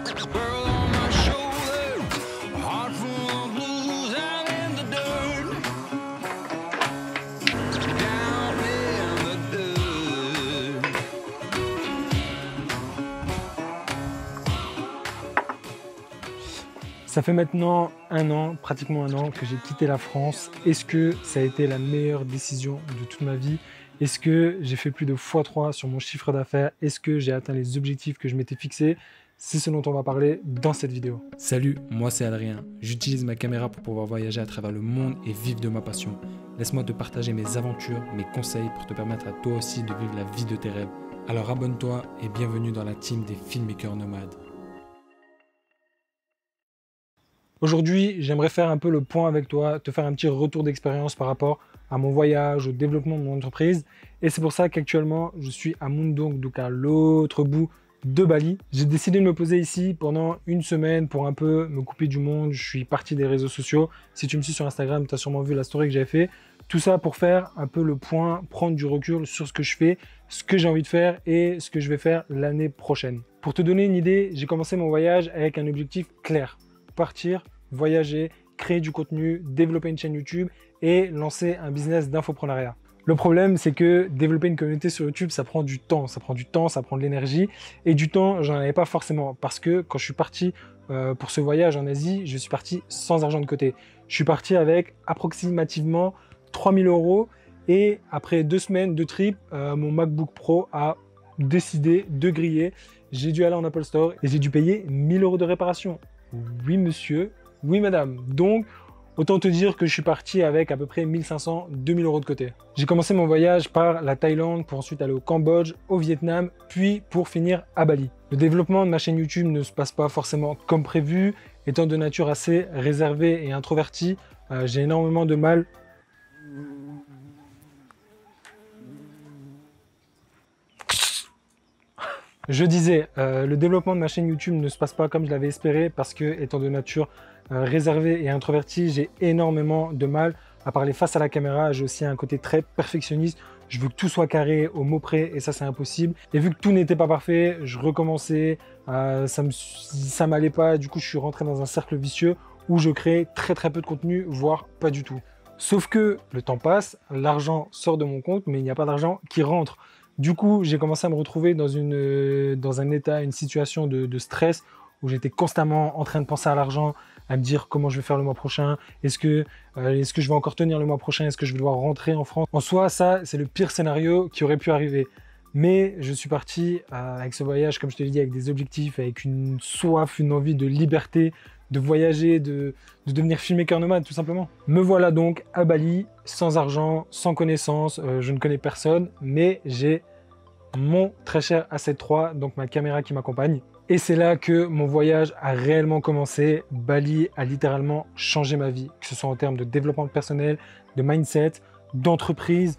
World on my shoulder, a heart full of blues out in the dirt. Down in the dirt. Ça fait maintenant un an, pratiquement un an, que j'ai quitté la France. Est-ce que ça a été la meilleure décision de toute ma vie? Est-ce que j'ai fait plus de x3 sur mon chiffre d'affaires? Est-ce que j'ai atteint les objectifs que je m'étais fixés? C'est ce dont on va parler dans cette vidéo. Salut, moi c'est Adrien. J'utilise ma caméra pour pouvoir voyager à travers le monde et vivre de ma passion. Laisse-moi te partager mes aventures, mes conseils pour te permettre à toi aussi de vivre la vie de tes rêves. Alors abonne-toi et bienvenue dans la team des filmmakers nomades. Aujourd'hui, j'aimerais faire un peu le point avec toi, te faire un petit retour d'expérience par rapport à mon voyage, au développement de mon entreprise. Et c'est pour ça qu'actuellement, je suis à Mundung, donc à l'autre bout de Bali. J'ai décidé de me poser ici pendant une semaine pour un peu me couper du monde. Je suis parti des réseaux sociaux. Si tu me suis sur Instagram, tu as sûrement vu la story que j'avais fait. Tout ça pour faire un peu le point, prendre du recul sur ce que je fais, ce que j'ai envie de faire et ce que je vais faire l'année prochaine. Pour te donner une idée, j'ai commencé mon voyage avec un objectif clair. Partir, voyager, créer du contenu, développer une chaîne YouTube et lancer un business d'infopreneuriat. Le problème, c'est que développer une communauté sur YouTube, ça prend du temps, ça prend de l'énergie et du temps, j'en avais pas forcément parce que quand je suis parti pour ce voyage en Asie, je suis parti sans argent de côté. Je suis parti avec approximativement 3000 € et après 2 semaines de trip, mon MacBook Pro a décidé de griller. J'ai dû aller en Apple Store et j'ai dû payer 1000 € de réparation. Oui monsieur, oui madame. Donc autant te dire que je suis parti avec à peu près 1500-2000 € de côté. J'ai commencé mon voyage par la Thaïlande pour ensuite aller au Cambodge, au Vietnam, puis pour finir à Bali. Le développement de ma chaîne YouTube ne se passe pas forcément comme prévu. Étant de nature assez réservée et introvertie, j'ai énormément de mal. Je disais, le développement de ma chaîne YouTube ne se passe pas comme je l'avais espéré parce que, étant de nature réservée et introvertie, j'ai énormément de mal à parler face à la caméra. J'ai aussi un côté très perfectionniste. Je veux que tout soit carré au mot près et ça, c'est impossible. Et vu que tout n'était pas parfait, je recommençais, ça m'allait pas. Du coup, je suis rentré dans un cercle vicieux où je créais très peu de contenu, voire pas du tout. Sauf que le temps passe, l'argent sort de mon compte, mais il n'y a pas d'argent qui rentre. Du coup, j'ai commencé à me retrouver dans un état, une situation de stress où j'étais constamment en train de penser à l'argent, à me dire comment je vais faire le mois prochain, est-ce que je vais encore tenir le mois prochain, est-ce que je vais devoir rentrer en France. En soi, ça, c'est le pire scénario qui aurait pu arriver. Mais je suis parti avec ce voyage, comme je te l'ai dit, avec des objectifs, avec une soif, une envie de liberté, de voyager, de devenir filmmaker nomade tout simplement. Me voilà donc à Bali, sans argent, sans connaissance, je ne connais personne, mais j'ai mon très cher A7 III, donc ma caméra qui m'accompagne. Et c'est là que mon voyage a réellement commencé. Bali a littéralement changé ma vie, que ce soit en termes de développement personnel, de mindset, d'entreprise.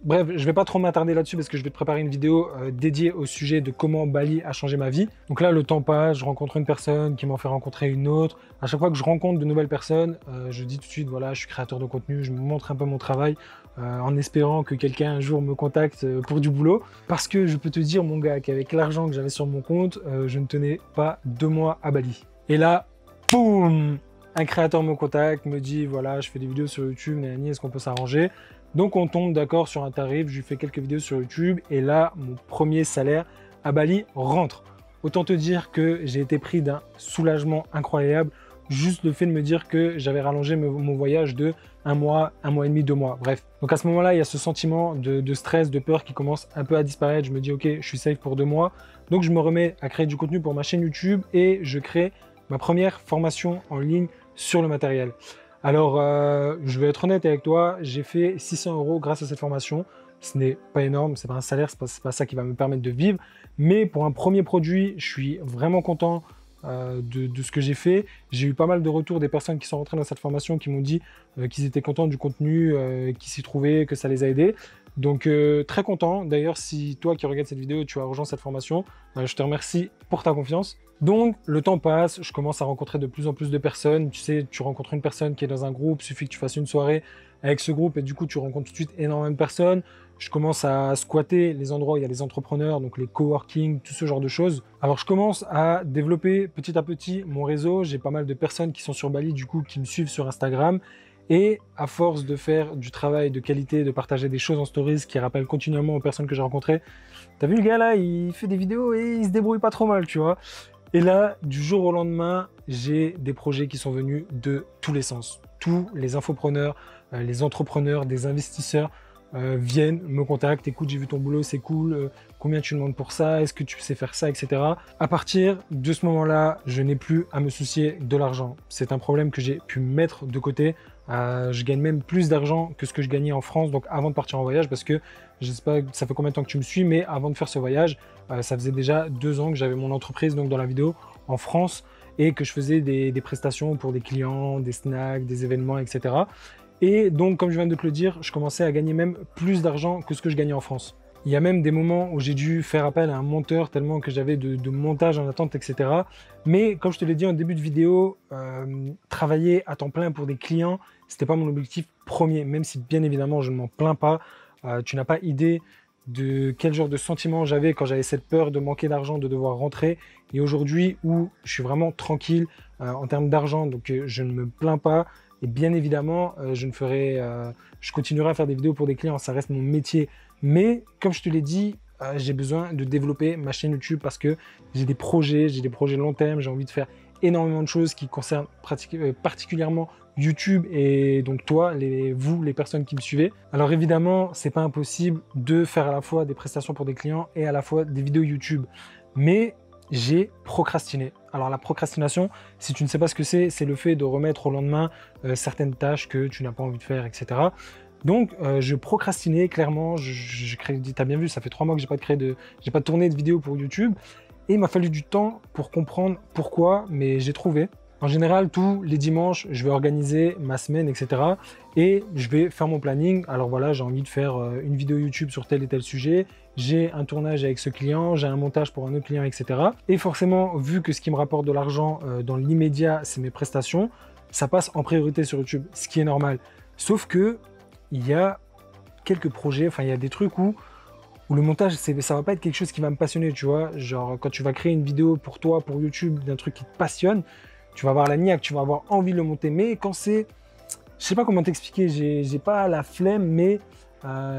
Bref, je ne vais pas trop m'attarder là-dessus parce que je vais te préparer une vidéo dédiée au sujet de comment Bali a changé ma vie. Donc là, le temps passe, je rencontre une personne qui m'en fait rencontrer une autre. À chaque fois que je rencontre de nouvelles personnes, je dis tout de suite, voilà, je suis créateur de contenu, je me montre un peu mon travail en espérant que quelqu'un un jour me contacte pour du boulot. Parce que je peux te dire, mon gars, qu'avec l'argent que j'avais sur mon compte, je ne tenais pas 2 mois à Bali. Et là, boum, un créateur me contacte, me dit, voilà, je fais des vidéos sur YouTube, Nani, est-ce qu'on peut s'arranger? Donc on tombe d'accord sur un tarif, je lui fais quelques vidéos sur YouTube et là, mon premier salaire à Bali rentre. Autant te dire que j'ai été pris d'un soulagement incroyable, juste le fait de me dire que j'avais rallongé mon voyage de 1 mois, 1 mois et demi, 2 mois, bref. Donc à ce moment-là, il y a ce sentiment de stress, de peur qui commence un peu à disparaître. Je me dis, ok, je suis safe pour 2 mois. Donc je me remets à créer du contenu pour ma chaîne YouTube et je crée ma première formation en ligne sur le matériel. Alors, je vais être honnête avec toi, j'ai fait 600 € grâce à cette formation. Ce n'est pas énorme, c'est pas un salaire, c'est pas ça qui va me permettre de vivre. Mais pour un premier produit, je suis vraiment content de ce que j'ai fait. J'ai eu pas mal de retours des personnes qui sont rentrées dans cette formation qui m'ont dit qu'ils étaient contents du contenu, qu'ils s'y trouvaient, que ça les a aidés. Donc très content. D'ailleurs, si toi qui regardes cette vidéo, tu as rejoint cette formation, je te remercie pour ta confiance. Donc le temps passe, je commence à rencontrer de plus en plus de personnes. Tu sais, tu rencontres une personne qui est dans un groupe, il suffit que tu fasses une soirée avec ce groupe et du coup tu rencontres tout de suite énormément de personnes. je commence à squatter les endroits où il y a les entrepreneurs, donc les coworking, tout ce genre de choses. Alors je commence à développer petit à petit mon réseau. J'ai pas mal de personnes qui sont sur Bali, du coup, qui me suivent sur Instagram. Et à force de faire du travail de qualité, de partager des choses en stories qui rappellent continuellement aux personnes que j'ai rencontrées, t'as vu le gars là, il fait des vidéos et il se débrouille pas trop mal, tu vois. Et là, du jour au lendemain, j'ai des projets qui sont venus de tous les sens. Tous les infopreneurs, les entrepreneurs, des investisseurs viennent, me contactent, écoute, j'ai vu ton boulot, c'est cool, combien tu demandes pour ça, est-ce que tu sais faire ça, etc. À partir de ce moment-là, je n'ai plus à me soucier de l'argent. C'est un problème que j'ai pu mettre de côté. Je gagne même plus d'argent que ce que je gagnais en France, donc avant de partir en voyage, parce que je sais pas, ça fait combien de temps que tu me suis, mais avant de faire ce voyage, ça faisait déjà 2 ans que j'avais mon entreprise, donc dans la vidéo, en France, et que je faisais des prestations pour des clients, des snacks, des événements, etc. Et donc, comme je viens de te le dire, je commençais à gagner même plus d'argent que ce que je gagnais en France. Il y a même des moments où j'ai dû faire appel à un monteur tellement que j'avais de montage en attente, etc. Mais comme je te l'ai dit en début de vidéo, travailler à temps plein pour des clients, c'était pas mon objectif premier, même si bien évidemment je ne m'en plains pas. Tu n'as pas idée de quel genre de sentiment j'avais quand j'avais cette peur de manquer d'argent, de devoir rentrer. Et aujourd'hui où je suis vraiment tranquille en termes d'argent, donc je ne me plains pas. Et bien évidemment, je continuerai à faire des vidéos pour des clients, ça reste mon métier. Mais comme je te l'ai dit, j'ai besoin de développer ma chaîne YouTube parce que j'ai des projets long terme, j'ai envie de faire énormément de choses qui concernent particulièrement YouTube et donc toi, vous, les personnes qui me suivez. Alors évidemment, c'est pas impossible de faire à la fois des prestations pour des clients et à la fois des vidéos YouTube. Mais j'ai procrastiné. Alors la procrastination, si tu ne sais pas ce que c'est le fait de remettre au lendemain certaines tâches que tu n'as pas envie de faire, etc. Donc je procrastinais clairement. T'as bien vu, ça fait 3 mois que j'ai pas tourné de vidéo pour YouTube. Et il m'a fallu du temps pour comprendre pourquoi, mais j'ai trouvé. En général, tous les dimanches, je vais organiser ma semaine, etc. Et je vais faire mon planning. Alors voilà, j'ai envie de faire une vidéo YouTube sur tel et tel sujet. J'ai un tournage avec ce client, j'ai un montage pour un autre client, etc. Et forcément, vu que ce qui me rapporte de l'argent dans l'immédiat, c'est mes prestations, ça passe en priorité sur YouTube, ce qui est normal. Sauf que il y a quelques projets, enfin il y a des trucs où le montage, ça va pas être quelque chose qui va me passionner, tu vois. Genre quand tu vas créer une vidéo pour toi, pour YouTube, d'un truc qui te passionne, tu vas avoir la niaque, tu vas avoir envie de le monter. Mais quand c'est, je sais pas comment t'expliquer, j'ai pas la flemme, mais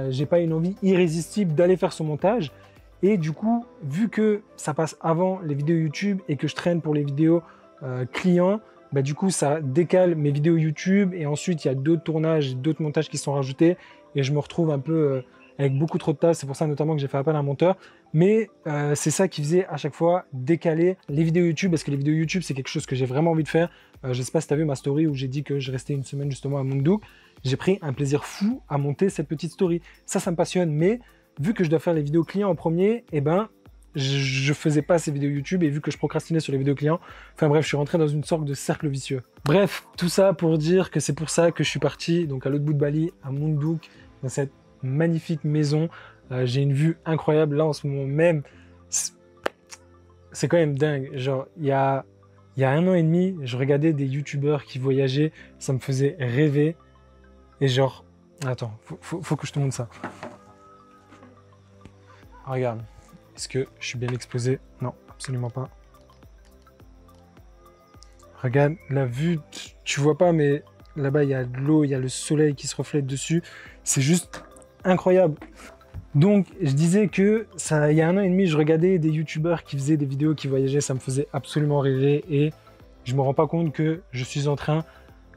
j'ai pas une envie irrésistible d'aller faire ce montage. Et du coup, vu que ça passe avant les vidéos YouTube et que je traîne pour les vidéos clients, bah du coup ça décale mes vidéos YouTube et ensuite il y a d'autres tournages, d'autres montages qui sont rajoutés et je me retrouve un peu avec beaucoup trop de tâches. C'est pour ça notamment que j'ai fait appel à un monteur. Mais c'est ça qui faisait à chaque fois décaler les vidéos YouTube parce que les vidéos YouTube c'est quelque chose que j'ai vraiment envie de faire. Je sais pas si tu as vu ma story où j'ai dit que je restais une semaine justement à Munduk. J'ai pris un plaisir fou à monter cette petite story. Ça me passionne, mais vu que je dois faire les vidéos clients en premier, eh ben je faisais pas ces vidéos YouTube et vu que je procrastinais sur les vidéos clients, enfin bref, je suis rentré dans une sorte de cercle vicieux. Bref, tout ça pour dire que c'est pour ça que je suis parti donc à l'autre bout de Bali, à Munduk, dans cette magnifique maison. J'ai une vue incroyable là en ce moment même. C'est quand même dingue. Genre, il y a 1 an et demi, je regardais des youtubeurs qui voyageaient, ça me faisait rêver. Et genre, attends, faut que je te montre ça. Regarde. Est-ce que je suis bien exposé? Non, absolument pas. Regarde la vue, tu vois pas, mais là-bas, il y a de l'eau, il y a le soleil qui se reflète dessus. C'est juste incroyable. Donc, je disais que il y a 1 an et demi, je regardais des youtubeurs qui faisaient des vidéos, qui voyageaient. Ça me faisait absolument rêver et je me rends pas compte que je suis en train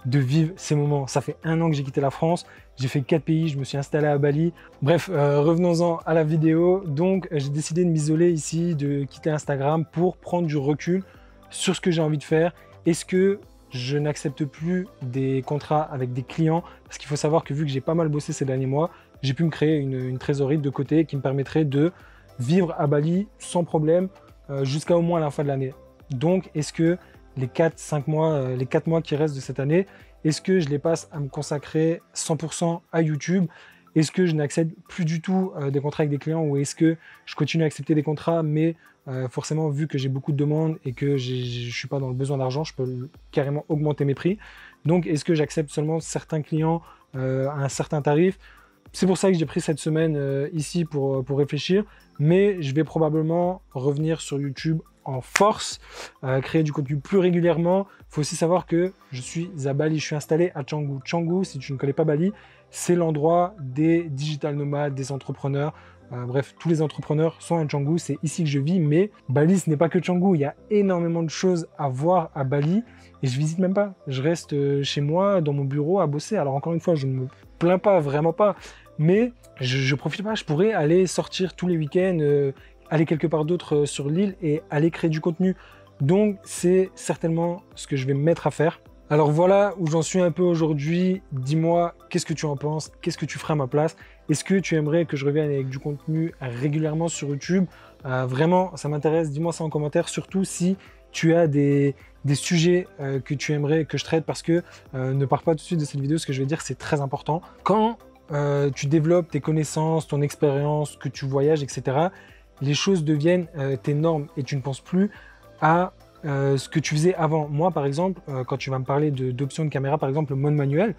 de vivre ces moments. Ça fait 1 an que j'ai quitté la France, j'ai fait 4 pays, je me suis installé à Bali. Bref, revenons-en à la vidéo. Donc, j'ai décidé de m'isoler ici, de quitter Instagram pour prendre du recul sur ce que j'ai envie de faire. Est-ce que je n'accepte plus des contrats avec des clients? Parce qu'il faut savoir que vu que j'ai pas mal bossé ces derniers mois, j'ai pu me créer une trésorerie de côté qui me permettrait de vivre à Bali sans problème jusqu'à au moins la fin de l'année. Donc, est-ce que les 4 mois qui restent de cette année, est-ce que je les passe à me consacrer 100% à YouTube? Est-ce que je n'accepte plus du tout des contrats avec des clients ou est-ce que je continue à accepter des contrats mais forcément vu que j'ai beaucoup de demandes et que je ne suis pas dans le besoin d'argent, je peux carrément augmenter mes prix. Donc est-ce que j'accepte seulement certains clients à un certain tarif? c'est pour ça que j'ai pris cette semaine ici pour réfléchir, mais je vais probablement revenir sur YouTube en force, créer du contenu plus régulièrement. Il faut aussi savoir que je suis à Bali, je suis installé à Canggu. Canggu, si tu ne connais pas Bali, c'est l'endroit des digital nomades, des entrepreneurs. Bref, tous les entrepreneurs sont à Canggu, c'est ici que je vis, mais Bali, ce n'est pas que Canggu. Il y a énormément de choses à voir à Bali et je visite même pas. Je reste chez moi, dans mon bureau, à bosser. Alors encore une fois, je ne me plains pas, vraiment pas, mais je profite pas. Je pourrais aller sortir tous les week-ends, aller quelque part d'autre sur l'île et aller créer du contenu. Donc, c'est certainement ce que je vais me mettre à faire. Alors voilà où j'en suis un peu aujourd'hui. Dis-moi, qu'est-ce que tu en penses? Qu'est-ce que tu feras à ma place? Est-ce que tu aimerais que je revienne avec du contenu régulièrement sur YouTube? Vraiment, ça m'intéresse. Dis-moi ça en commentaire, surtout si tu as des sujets que tu aimerais que je traite, parce que ne pars pas tout de suite de cette vidéo. Ce que je vais dire, c'est très important. Quand tu développes tes connaissances, ton expérience, que tu voyages, etc., les choses deviennent tes normes et tu ne penses plus à ce que tu faisais avant. Moi, par exemple, quand tu vas me parler d'options de caméra, par exemple, le mode manuel,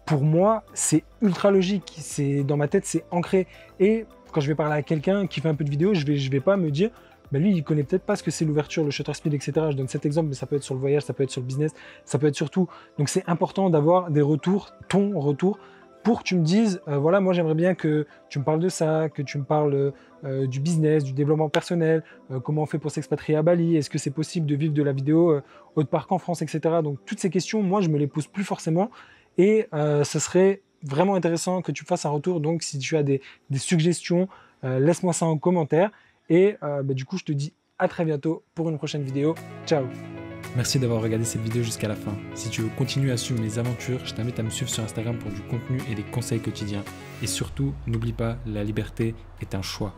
pour moi, c'est ultra logique. Dans ma tête, c'est ancré. Et quand je vais parler à quelqu'un qui fait un peu de vidéo, je vais pas me dire, bah lui, il connaît peut-être pas ce que c'est l'ouverture, le shutter speed, etc. Je donne cet exemple, mais ça peut être sur le voyage, ça peut être sur le business, ça peut être sur tout. Donc, c'est important d'avoir des retours, ton retour, pour que tu me dises, voilà, moi j'aimerais bien que tu me parles de ça, que tu me parles du business, du développement personnel, comment on fait pour s'expatrier à Bali, est-ce que c'est possible de vivre de la vidéo haute parc en France, etc. Donc toutes ces questions, moi je me les pose plus forcément et ce serait vraiment intéressant que tu fasses un retour. Donc si tu as des suggestions, laisse-moi ça en commentaire et du coup je te dis à très bientôt pour une prochaine vidéo. Ciao! Merci d'avoir regardé cette vidéo jusqu'à la fin. Si tu veux continuer à suivre mes aventures, je t'invite à me suivre sur Instagram pour du contenu et des conseils quotidiens. Et surtout, n'oublie pas, la liberté est un choix.